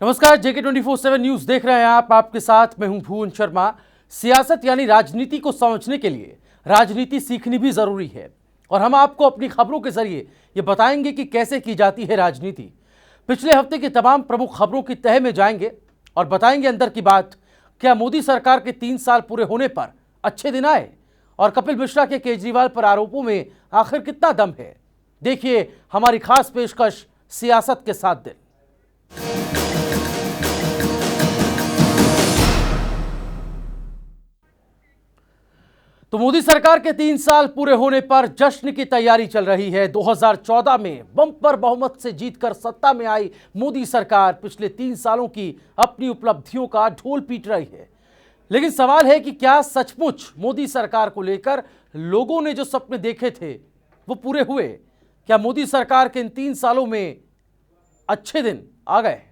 नमस्कार, जेके 24/7 न्यूज देख रहे हैं आप। आपके साथ मैं हूं भुवन शर्मा। सियासत यानी राजनीति को समझने के लिए राजनीति सीखनी भी जरूरी है और हम आपको अपनी खबरों के जरिए ये बताएंगे कि कैसे की जाती है राजनीति। पिछले हफ्ते की तमाम प्रमुख खबरों की तह में जाएंगे और बताएंगे अंदर की बात। क्या मोदी सरकार के 3 साल पूरे होने पर अच्छे दिन आए और कपिल मिश्रा के केजरीवाल पर आरोपों में आखिर कितना दम है? देखिए हमारी खास पेशकश सियासत के 7 दिन। तो मोदी सरकार के 3 साल पूरे होने पर जश्न की तैयारी चल रही है। 2014 में बंपर बहुमत से जीतकर सत्ता में आई मोदी सरकार पिछले 3 सालों की अपनी उपलब्धियों का ढोल पीट रही है। लेकिन सवाल है कि क्या सचमुच मोदी सरकार को लेकर लोगों ने जो सपने देखे थे वो पूरे हुए? क्या मोदी सरकार के इन 3 सालों में अच्छे दिन आ गए?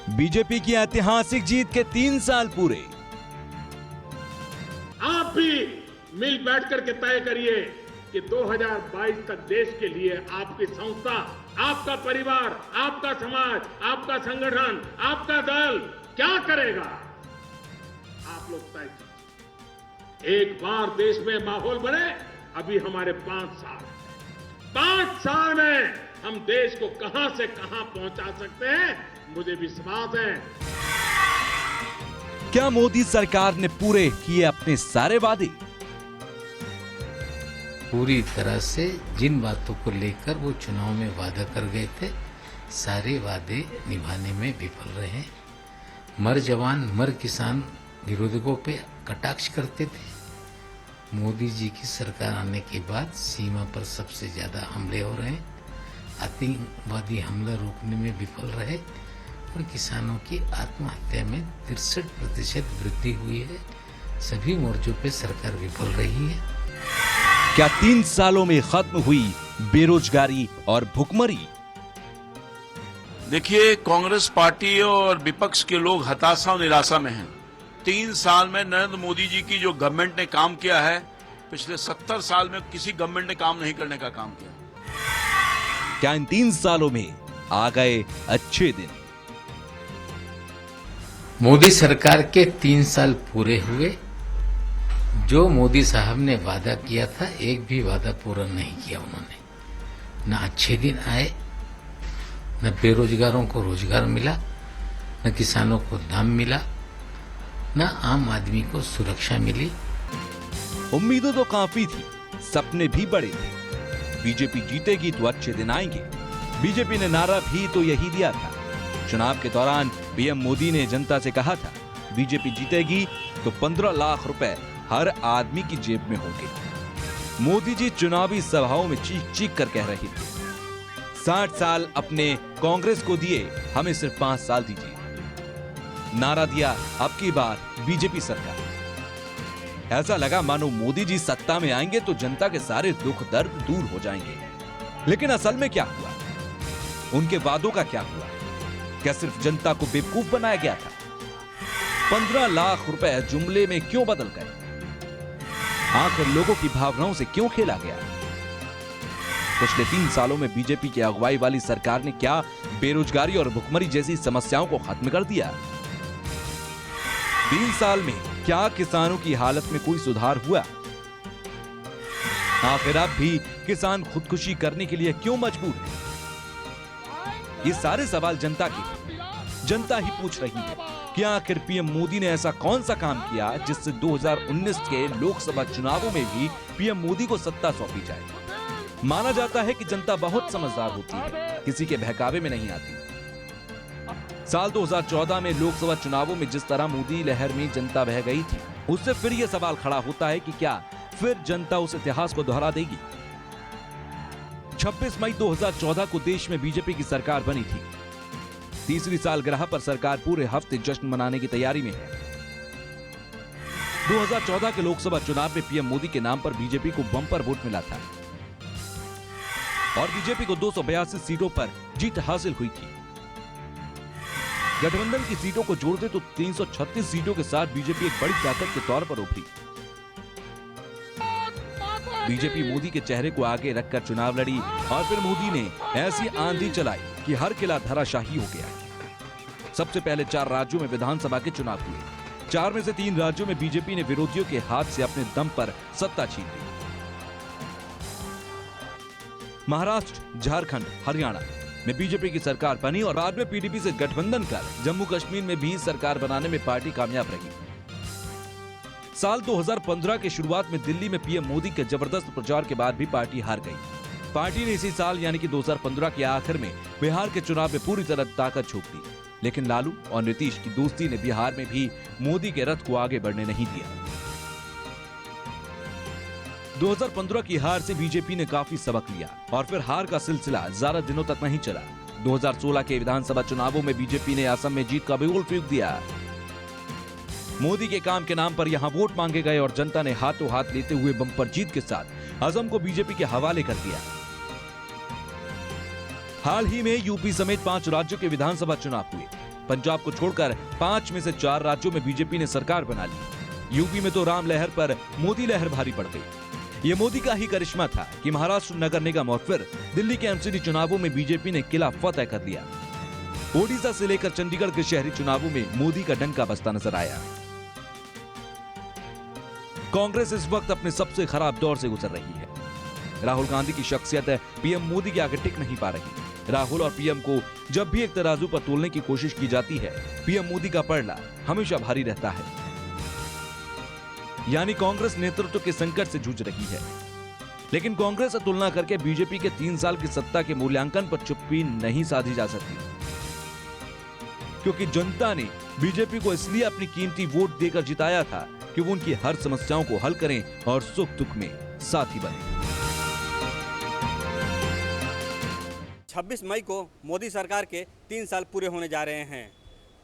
बीजेपी की ऐतिहासिक जीत के 3 साल पूरे। आप भी मिल बैठ करके तय करिए कि 2022 तक देश के लिए आपकी संस्था, आपका परिवार, आपका समाज, आपका संगठन, आपका दल क्या करेगा। आप लोग तय कीजिए। एक बार देश में माहौल बने। अभी हमारे 5 साल, 5 साल में हम देश को कहां से कहां पहुंचा सकते हैं, मुझे विश्वास है। क्या मोदी सरकार ने पूरे किए अपने सारे वादे? पूरी तरह से जिन बातों को लेकर वो चुनाव में वादा कर गए थे, सारे वादे निभाने में विफल रहे। मर जवान मर किसान विरोधियों पे कटाक्ष करते थे। मोदी जी की सरकार आने के बाद सीमा पर सबसे ज्यादा हमले हो रहे हैं। आतंकवादी हमला रोकने में विफल रहे और किसानों की आत्महत्या में 63% वृद्धि हुई है। सभी मोर्चों पे सरकार विफल रही है। क्या 3 सालों में खत्म हुई बेरोजगारी और भुखमरी? देखिए, कांग्रेस पार्टी और विपक्ष के लोग हताशा और निराशा में हैं। 3 साल में नरेंद्र मोदी जी की जो गवर्नमेंट ने काम किया है, पिछले 70 साल में किसी गवर्नमेंट ने काम नहीं करने का काम किया। क्या इन 3 सालों में आ गए अच्छे दिन? मोदी सरकार के 3 साल पूरे हुए। जो मोदी साहब ने वादा किया था, एक भी वादा पूरा नहीं किया उन्होंने। न अच्छे दिन आए, न बेरोजगारों को रोजगार मिला, न किसानों को दाम मिला, न आम आदमी को सुरक्षा मिली। उम्मीदें तो काफी थी, सपने भी बड़े थे। बीजेपी जीतेगी तो अच्छे दिन आएंगे। बीजेपी ने नारा भी तो यही दिया था। चुनाव के दौरान पीएम मोदी ने जनता से कहा था, बीजेपी जीतेगी तो 15 लाख रुपए हर आदमी की जेब में होंगे। मोदी जी चुनावी सभाओं में चीख चीख कर कह रहे थे, 60 साल अपने कांग्रेस को दिए, हमें सिर्फ 5 साल दीजिए। नारा दिया, अब की बार बीजेपी सरकार। ऐसा लगा मानो मोदी जी सत्ता में आएंगे तो जनता के सारे दुख दर्द दूर हो जाएंगे। लेकिन असल में क्या हुआ? उनके वादों का क्या हुआ? क्या सिर्फ जनता को बेवकूफ बनाया गया था? 15 लाख रुपए जुमले में क्यों बदल गए? आखिर लोगों की भावनाओं से क्यों खेला गया? पिछले 3 सालों में बीजेपी की अगुवाई वाली सरकार ने क्या बेरोजगारी और भुखमरी जैसी समस्याओं को खत्म कर दिया? 3 साल में क्या किसानों की हालत में कोई सुधार हुआ? आखिर अब भी किसान खुदकुशी करने के लिए क्यों मजबूर है? ये सारे सवाल जनता ही पूछ रही है कि आखिर पीएम मोदी ने ऐसा कौन सा काम किया जिससे 2019 के लोकसभा चुनावों में भी पीएम मोदी को सत्ता सौंपी जाए। माना जाता है कि जनता बहुत समझदार होती है, किसी के बहकावे में नहीं आती। साल 2014 में लोकसभा चुनावों में जिस तरह मोदी लहर में जनता बह गई थी, उससे फिर यह सवाल खड़ा होता है कि क्या फिर जनता उस इतिहास को दोहरा देगी? 26 मई 2014 को देश में बीजेपी की सरकार बनी थी। तीसरी सालगिरह पर सरकार पूरे हफ्ते जश्न मनाने की तैयारी में है। 2014 के लोकसभा चुनाव में पीएम मोदी के नाम पर बीजेपी को बम्पर वोट मिला था और बीजेपी को 282 सीटों पर जीत हासिल हुई थी। गठबंधन की सीटों को जोड़ते तो 336 सीटों के साथ बीजेपी एक बड़ी ताकत के तौर पर उभरी। बीजेपी मोदी के चेहरे को आगे रखकर चुनाव लड़ी और फिर मोदी ने ऐसी आंधी चलाई कि हर किला धराशाही हो गया। सबसे पहले 4 राज्यों में विधानसभा के चुनाव हुए। 4 में से 3 राज्यों में बीजेपी ने विरोधियों के हाथ से अपने दम पर सत्ता छीन ली। महाराष्ट्र, झारखंड, हरियाणा में बीजेपी की सरकार बनी और बाद में पीडीपी से गठबंधन कर जम्मू कश्मीर में भी सरकार बनाने में पार्टी कामयाब रही। साल 2015 के शुरुआत में दिल्ली में पीएम मोदी के जबरदस्त प्रचार के बाद भी पार्टी हार गई। पार्टी ने इसी साल यानी कि 2015 के आखिर में बिहार के चुनाव में पूरी तरह ताकत झोंक दी, लेकिन लालू और नीतीश की दोस्ती ने बिहार में भी मोदी के रथ को आगे बढ़ने नहीं दिया। 2015 की हार से बीजेपी ने काफी सबक लिया और फिर हार का सिलसिला ज्यादा दिनों तक नहीं चला। 2016 के विधानसभा चुनावों में बीजेपी ने असम में जीत का बिगुल फूंक दिया। मोदी के काम के नाम पर यहां वोट मांगे गए और जनता ने हाथों हाथ लेते हुए बम्पर जीत के साथ असम को बीजेपी के हवाले कर दिया। हाल ही में यूपी समेत 5 राज्यों के विधानसभा चुनाव हुए। पंजाब को छोड़कर 5 में से 4 राज्यों में बीजेपी ने सरकार बना ली। यूपी में तो राम लहर पर मोदी लहर भारी पड़ गई। ये मोदी का ही करिश्मा था कि महाराष्ट्र नगर निगम और फिर दिल्ली के एमसीडी चुनावों में बीजेपी ने किला फतेह कर लिया। ओडिशा से लेकर चंडीगढ़ के शहरी चुनावों में मोदी का डंका बजता नजर आया। कांग्रेस इस वक्त अपने सबसे खराब दौर से गुजर रही है। राहुल गांधी की शख्सियत पीएम मोदी के आगे टिक नहीं पा रही। राहुल और पीएम को जब भी एक तराजू पर तोलने की कोशिश की जाती है, पीएम मोदी का पलड़ा हमेशा भारी रहता है। यानी कांग्रेस नेतृत्व के संकट से जूझ रही है। लेकिन कांग्रेस से तुलना करके बीजेपी के 3 साल की सत्ता के मूल्यांकन पर चुप्पी नहीं साधी जा सकती, क्योंकि जनता ने बीजेपी को इसलिए अपनी कीमती वोट देकर जिताया था कि वो उनकी हर समस्याओं को हल करें और सुख दुख में साथी बने। 26 मई को मोदी सरकार के 3 साल पूरे होने जा रहे हैं।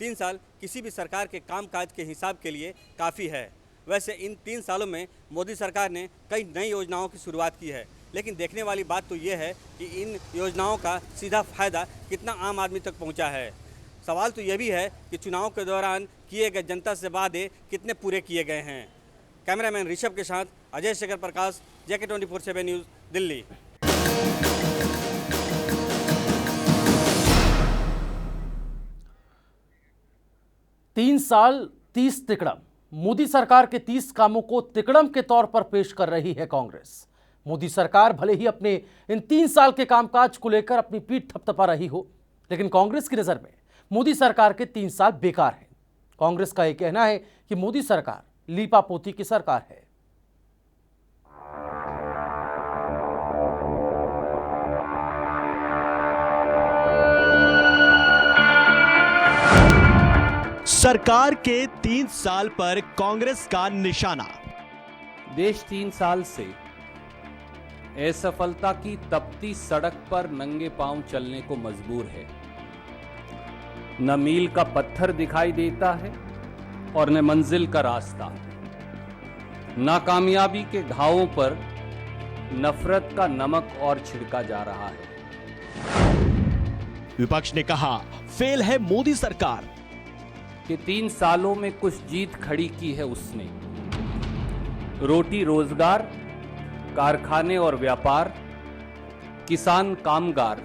3 साल किसी भी सरकार के कामकाज के हिसाब के लिए काफ़ी है। वैसे इन 3 सालों में मोदी सरकार ने कई नई योजनाओं की शुरुआत की है, लेकिन देखने वाली बात तो ये है कि इन योजनाओं का सीधा फायदा कितना आम आदमी तक पहुंचा है। सवाल तो यह भी है कि चुनाव के दौरान किए गए जनता से वादे कितने पूरे किए गए हैं। कैमरामैन ऋषभ के साथ अजय शेखर प्रकाश, JK 24/7 न्यूज़, दिल्ली। तीन साल 30 तिकड़म। मोदी सरकार के 30 कामों को तिकड़म के तौर पर पेश कर रही है कांग्रेस। मोदी सरकार भले ही अपने इन 3 साल के कामकाज को लेकर अपनी पीठ थपथपा रही हो, लेकिन कांग्रेस की नजर में मोदी सरकार के 3 साल बेकार हैं। कांग्रेस का यह कहना है कि मोदी सरकार लीपापोती की सरकार है। सरकार के 3 साल पर कांग्रेस का निशाना। देश 3 साल से असफलता की तपती सड़क पर नंगे पांव चलने को मजबूर है। न मील का पत्थर दिखाई देता है और न मंजिल का रास्ता। नाकामयाबी के घावों पर नफरत का नमक और छिड़का जा रहा है। विपक्ष ने कहा, फेल है मोदी सरकार। कि 3 सालों में कुछ जीत खड़ी की है उसने। रोटी रोजगार, कारखाने और व्यापार, किसान कामगार,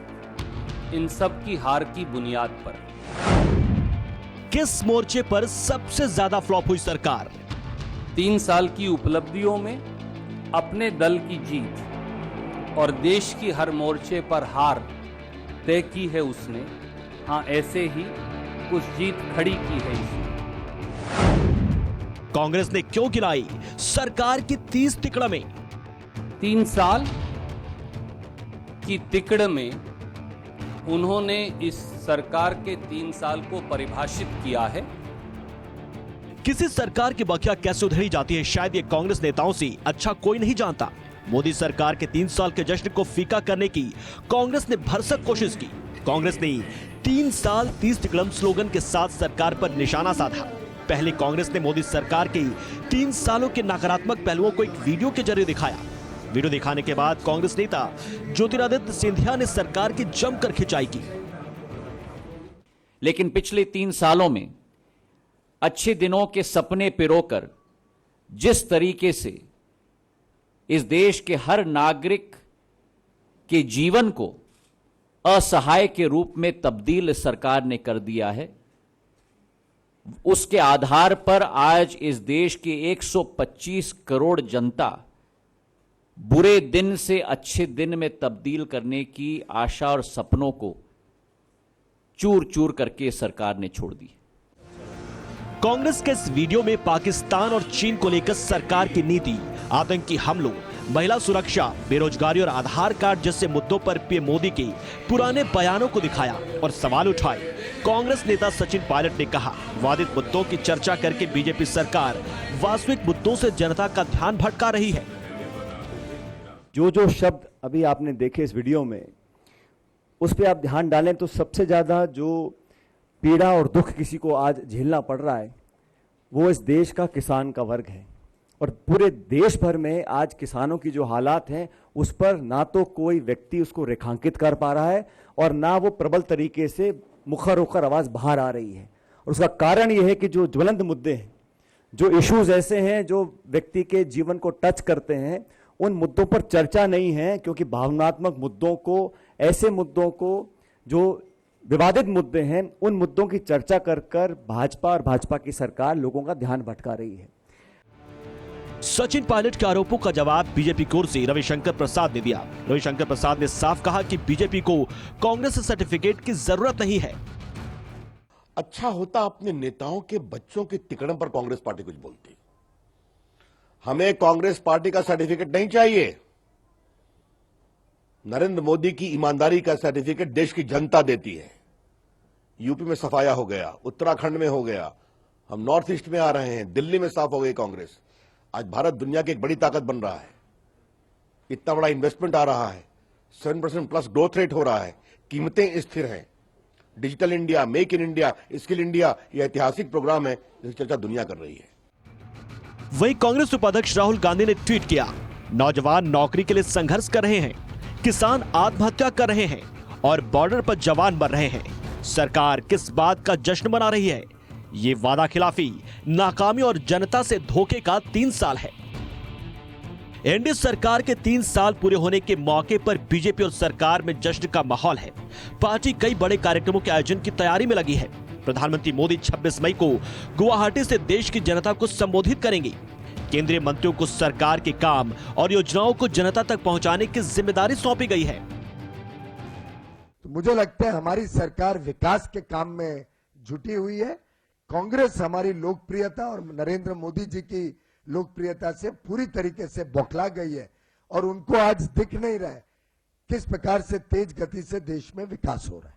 इन सब की हार की बुनियाद पर। किस मोर्चे पर सबसे ज्यादा फ्लॉप हुई सरकार? 3 साल की उपलब्धियों में अपने दल की जीत और देश की हर मोर्चे पर हार तय की है उसने। हाँ, ऐसे ही कुछ जीत खड़ी की है इसने। कांग्रेस ने क्यों गिराई सरकार की 30 तिकड़ में? 3 साल की तिकड़ में उन्होंने इस सरकार के 3 साल को परिभाषित किया है। किसी सरकार की बखिया कैसे उधेड़ी जाती है, शायद ये कांग्रेस नेताओं से अच्छा कोई नहीं जानता। मोदी सरकार के 3 साल के जश्न को फीका करने की कांग्रेस ने भरसक कोशिश की। कांग्रेस ने 3 साल 30 तिकड़म स्लोगन के साथ सरकार पर निशाना साधा। पहले कांग्रेस ने मोदी सरकार के 3 सालों के नकारात्मक पहलुओं को एक वीडियो के जरिए दिखाया। वीडियो दिखाने के बाद कांग्रेस नेता ज्योतिरादित्य सिंधिया ने सरकार की जमकर खिंचाई की। लेकिन पिछले 3 सालों में अच्छे दिनों के सपने पिरोकर जिस तरीके से इस देश के हर नागरिक के जीवन को असहाय के रूप में तब्दील सरकार ने कर दिया है, उसके आधार पर आज इस देश की 125 करोड़ जनता बुरे दिन से अच्छे दिन में तब्दील करने की आशा और सपनों को चूर चूर करके सरकार ने छोड़ दी। कांग्रेस के इस वीडियो में पाकिस्तान और चीन को लेकर सरकार की नीति, आतंकी हमलों, महिला सुरक्षा, बेरोजगारी और आधार कार्ड जैसे मुद्दों पर पीएम मोदी के पुराने बयानों को दिखाया और सवाल उठाए। कांग्रेस नेता सचिन पायलट ने कहा, वादित मुद्दों की चर्चा करके बीजेपी सरकार वास्तविक मुद्दों से जनता का ध्यान भटका रही है। जो शब्द अभी आपने देखे इस वीडियो में, उस पर आप ध्यान डालें तो सबसे ज्यादा जो पीड़ा और दुख किसी को आज झेलना पड़ रहा है वो इस देश का किसान का वर्ग है। और पूरे देश भर में आज किसानों की जो हालात हैं उस पर ना तो कोई व्यक्ति उसको रेखांकित कर पा रहा है और ना वो प्रबल तरीके से मुखर होकर आवाज बाहर आ रही है। और उसका कारण यह है कि जो ज्वलंत मुद्दे हैं, जो इश्यूज ऐसे हैं जो व्यक्ति के जीवन को टच करते हैं, उन मुद्दों पर चर्चा नहीं है, क्योंकि भावनात्मक मुद्दों को, ऐसे मुद्दों को जो विवादित मुद्दे हैं, उन मुद्दों की चर्चा कर कर भाजपा और भाजपा की सरकार लोगों का ध्यान भटका रही है। सचिन पायलट के आरोपों का जवाब बीजेपी की ओर से रविशंकर प्रसाद ने दिया। रविशंकर प्रसाद ने साफ कहा कि बीजेपी को कांग्रेस सर्टिफिकेट की जरूरत नहीं है। अच्छा होता अपने नेताओं के बच्चों के तिकड़म पर कांग्रेस पार्टी कुछ बोलती। हमें कांग्रेस पार्टी का सर्टिफिकेट नहीं चाहिए। नरेंद्र मोदी की ईमानदारी का सर्टिफिकेट देश की जनता देती है। यूपी में सफाया हो गया, उत्तराखंड में हो गया, हम नॉर्थ ईस्ट में आ रहे हैं, दिल्ली में साफ हो गई कांग्रेस। आज भारत दुनिया की एक बड़ी ताकत बन रहा है, इतना बड़ा इन्वेस्टमेंट आ रहा है, 7% प्लस ग्रोथ रेट हो रहा है, कीमतें स्थिर हैं। Digital India, make in India, skill India, यह ऐतिहासिक प्रोग्राम है जिसकी चर्चा दुनिया कर रही है। वहीं कांग्रेस उपाध्यक्ष राहुल गांधी ने ट्वीट किया, नौजवान नौकरी के लिए संघर्ष कर रहे हैं, किसान आत्महत्या कर रहे हैं और बॉर्डर पर जवान मर रहे हैं। सरकार किस बात का जश्न मना रही है? ये वादा खिलाफी, नाकामी और जनता से धोखे का 3 साल है। एनडीए सरकार के 3 साल पूरे होने के मौके पर बीजेपी और सरकार में जश्न का माहौल है। पार्टी कई बड़े कार्यक्रमों के आयोजन की तैयारी में लगी है। प्रधानमंत्री मोदी 26 मई को गुवाहाटी से देश की जनता को संबोधित करेंगे। केंद्रीय मंत्रियों को सरकार के काम और योजनाओं को जनता तक पहुंचाने की जिम्मेदारी सौंपी गई है। तो मुझे लगता है हमारी सरकार विकास के काम में जुटी हुई है। कांग्रेस हमारी लोकप्रियता और नरेंद्र मोदी जी की लोकप्रियता से पूरी तरीके से बौखला गई है और उनको आज दिख नहीं रहा है किस प्रकार से तेज गति से देश में विकास हो रहा है।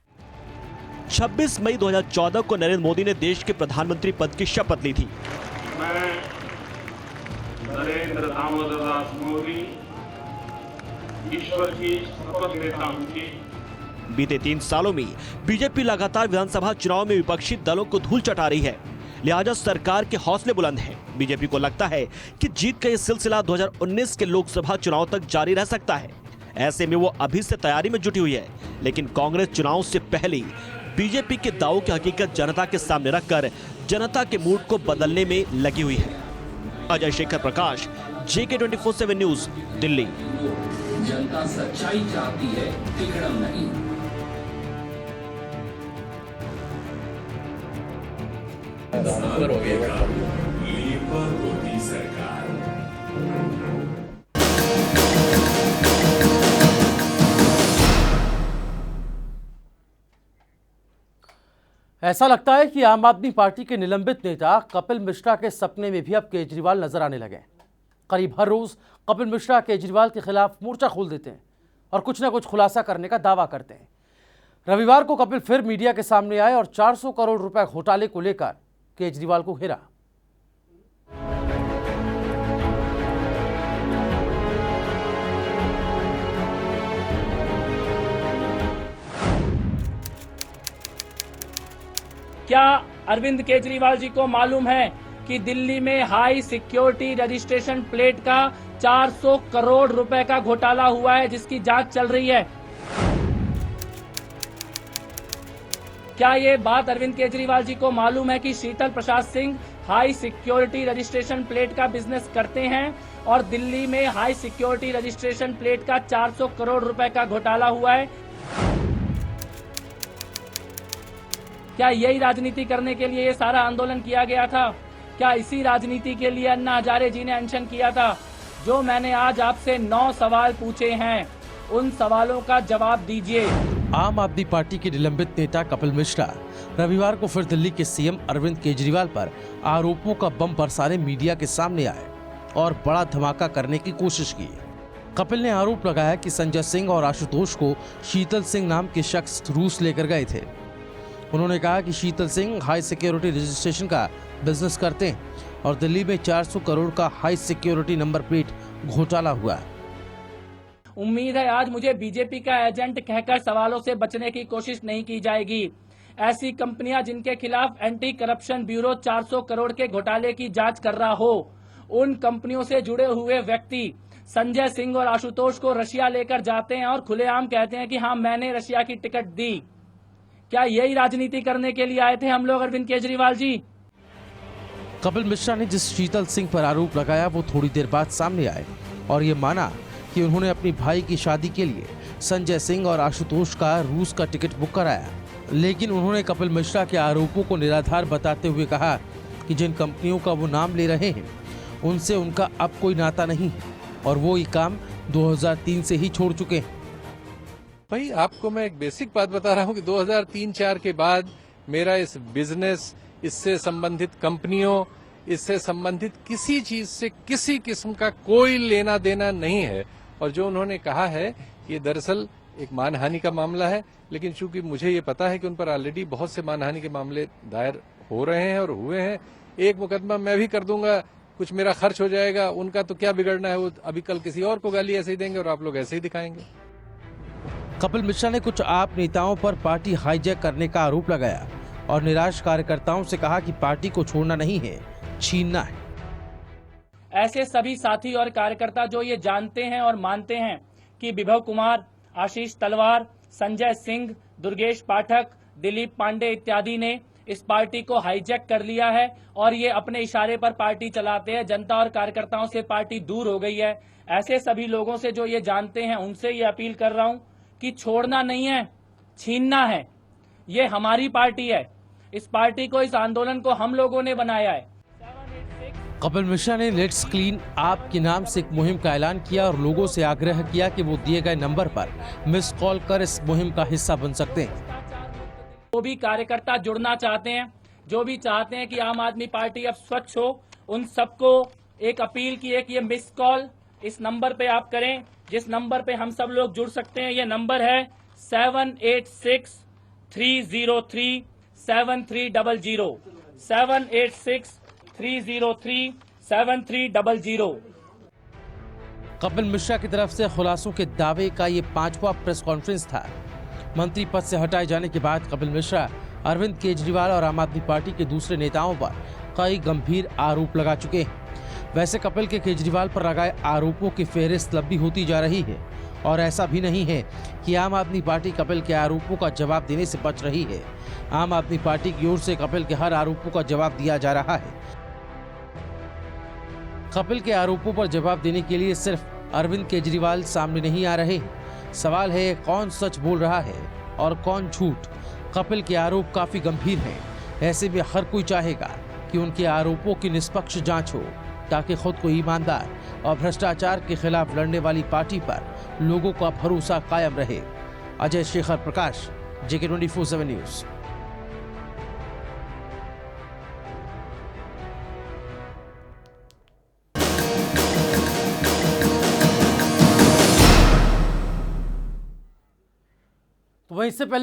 26 मई 2014 को नरेंद्र मोदी ने देश के प्रधानमंत्री पद की शपथ ली थी। मैं नरेंद्र दामोदर दास मोदी ईश्वर की शपथ लेता हूं कि बीते 3 सालों में बीजेपी लगातार विधानसभा चुनाव में विपक्षी दलों को धूल चटा रही है, लिहाजा सरकार के हौसले बुलंद हैं। बीजेपी को लगता है कि जीत का यह सिलसिला 2019 के लोकसभा चुनाव तक जारी रह सकता है। ऐसे में वो अभी से तैयारी में जुटी हुई है, लेकिन कांग्रेस चुनाव से पहले बीजेपी के दावों की हकीकत जनता के सामने रखकर जनता के मूड को बदलने में लगी हुई है। अजय शेखर प्रकाश, JK 24/7 न्यूज, दिल्ली। जनता सच्चाई चाहती है, तिकड़म नहीं। ऐसा लगता है कि आम आदमी पार्टी के निलंबित नेता कपिल मिश्रा के सपने में भी अब केजरीवाल नजर आने लगे। करीब हर रोज कपिल मिश्रा केजरीवाल के खिलाफ मोर्चा खोल देते हैं और कुछ ना कुछ खुलासा करने का दावा करते हैं। रविवार को कपिल फिर मीडिया के सामने आए और 400 करोड़ रुपए घोटाले को लेकर केजरीवाल को घेरा। क्या अरविंद केजरीवाल जी को मालूम है कि दिल्ली में हाई सिक्योरिटी रजिस्ट्रेशन प्लेट का 400 करोड़ रुपए का घोटाला हुआ है, जिसकी जांच चल रही है। क्या ये बात अरविंद केजरीवाल जी को मालूम है कि Sheetal Prasad Singh high security registration plate का बिजनेस करते हैं और दिल्ली में हाई सिक्योरिटी रजिस्ट्रेशन प्लेट का 400 करोड़ रुपए का घोटाला हुआ है? क्या यही राजनीति करने के लिए ये सारा आंदोलन किया गया था? क्या इसी राजनीति के लिए अन्ना हजारे जी ने अनशन किया था? जो मैंने आज आपसे 9 सवाल पूछे हैं, उन सवालों का जवाब दीजिए। आम आदमी पार्टी के निलंबित नेता कपिल मिश्रा रविवार को फिर दिल्ली के सीएम अरविंद केजरीवाल पर आरोपों का बम बरसाने मीडिया के सामने आए और बड़ा धमाका करने की कोशिश की। कपिल ने आरोप लगाया कि संजय सिंह और आशुतोष को शीतल सिंह नाम के शख्स रूस लेकर गए थे। उन्होंने कहा कि शीतल सिंह हाई सिक्योरिटी रजिस्ट्रेशन का बिजनेस करते हैं और दिल्ली में 400 करोड़ का हाई सिक्योरिटी नंबर प्लेट घोटाला हुआ है। उम्मीद है आज मुझे बीजेपी का एजेंट कहकर सवालों से बचने की कोशिश नहीं की जाएगी। ऐसी कंपनियां जिनके खिलाफ एंटी करप्शन ब्यूरो 400 करोड़ के घोटाले की जांच कर रहा हो, उन कंपनियों से जुड़े हुए व्यक्ति संजय सिंह और आशुतोष को रशिया लेकर जाते हैं और खुलेआम कहते हैं कि हाँ, मैंने रशिया की टिकट दी। क्या यही राजनीति करने के लिए आए थे हम लोग अरविंद केजरीवाल जी? कपिल मिश्रा ने जिस शीतल सिंह पर आरोप लगाया वो थोड़ी देर बाद सामने आए और ये माना कि उन्होंने अपनी भाई की शादी के लिए संजय सिंह और आशुतोष का रूस का टिकट बुक कराया। लेकिन उन्होंने कपिल मिश्रा के आरोपों को निराधार बताते हुए कहा कि जिन कंपनियों का वो नाम ले रहे हैं उनसे उनका अब कोई नाता नहीं है और वो ये काम 2003 से ही छोड़ चुके हैं। भाई आपको मैं एक बेसिक बात बता रहा हूँ कि 2003-4 के बाद मेरा इस बिजनेस, इससे संबंधित कंपनियों, इससे संबंधित किसी चीज से किसी किस्म का कोई लेना देना नहीं है। और जो उन्होंने कहा है ये दरअसल एक मानहानि का मामला है, लेकिन चूंकि मुझे ये पता है कि उन पर ऑलरेडी बहुत से मानहानि के मामले दायर हो रहे हैं और हुए हैं, एक मुकदमा मैं भी कर दूंगा, कुछ मेरा खर्च हो जाएगा, उनका तो क्या बिगड़ना है, वो अभी कल किसी और को गाली ऐसे ही देंगे और आप लोग ऐसे ही दिखाएंगे। कपिल मिश्रा ने कुछ आप नेताओं पर पार्टी हाईजैक करने का आरोप लगाया और निराश कार्यकर्ताओं से कहा कि पार्टी को छोड़ना नहीं है, छीनना है। ऐसे सभी साथी और कार्यकर्ता जो ये जानते हैं और मानते हैं कि विभव कुमार, आशीष तलवार, संजय सिंह, दुर्गेश पाठक, दिलीप पांडे इत्यादि ने इस पार्टी को हाईजैक कर लिया है और ये अपने इशारे पर पार्टी चलाते हैं, जनता और कार्यकर्ताओं से पार्टी दूर हो गई है। ऐसे सभी लोगों से जो ये जानते हैं उनसे ये अपील कर रहा हूँ कि छोड़ना नहीं है, छीनना है। ये हमारी पार्टी है, इस पार्टी को, इस आंदोलन को हम लोगों ने बनाया है। कपिल मिश्रा ने लेट्स क्लीन आप के नाम से एक मुहिम का ऐलान किया और लोगों से आग्रह किया कि वो दिए गए नंबर पर मिस कॉल कर इस मुहिम का हिस्सा बन सकते हैं। जो भी कार्यकर्ता जुड़ना चाहते हैं, जो भी चाहते हैं कि आम आदमी पार्टी अब स्वच्छ हो, उन सबको एक अपील की है कि ये मिस कॉल इस नंबर पे आप करें, जिस नंबर पे हम सब लोग जुड़ सकते हैं। ये नंबर है 786-303-7300, 786-303-7300। कपिल मिश्रा की तरफ से खुलासों के दावे का ये 5वां प्रेस कॉन्फ्रेंस था। मंत्री पद से हटाए जाने के बाद कपिल मिश्रा अरविंद केजरीवाल और आम आदमी पार्टी के दूसरे नेताओं पर कई गंभीर आरोप लगा चुके हैं। वैसे कपिल के केजरीवाल पर लगाए आरोपों की फेहरिस्त लंबी होती जा रही है और ऐसा भी नहीं है कि आम आदमी पार्टी कपिल के आरोपों का जवाब देने से बच रही है। आम आदमी पार्टी की ओर से कपिल के हर आरोपों का जवाब दिया जा रहा है। कपिल के आरोपों पर जवाब देने के लिए सिर्फ अरविंद केजरीवाल सामने नहीं आ रहे हैं। सवाल है कौन सच बोल रहा है और कौन झूठ। कपिल के आरोप काफी गंभीर हैं। ऐसे में हर कोई चाहेगा कि उनके आरोपों की निष्पक्ष जांच हो ताकि खुद को ईमानदार और भ्रष्टाचार के खिलाफ लड़ने वाली पार्टी पर लोगों का भरोसा कायम रहे। अजय शेखर प्रकाश, JK 24/7 न्यूज। तो वहीं से पहले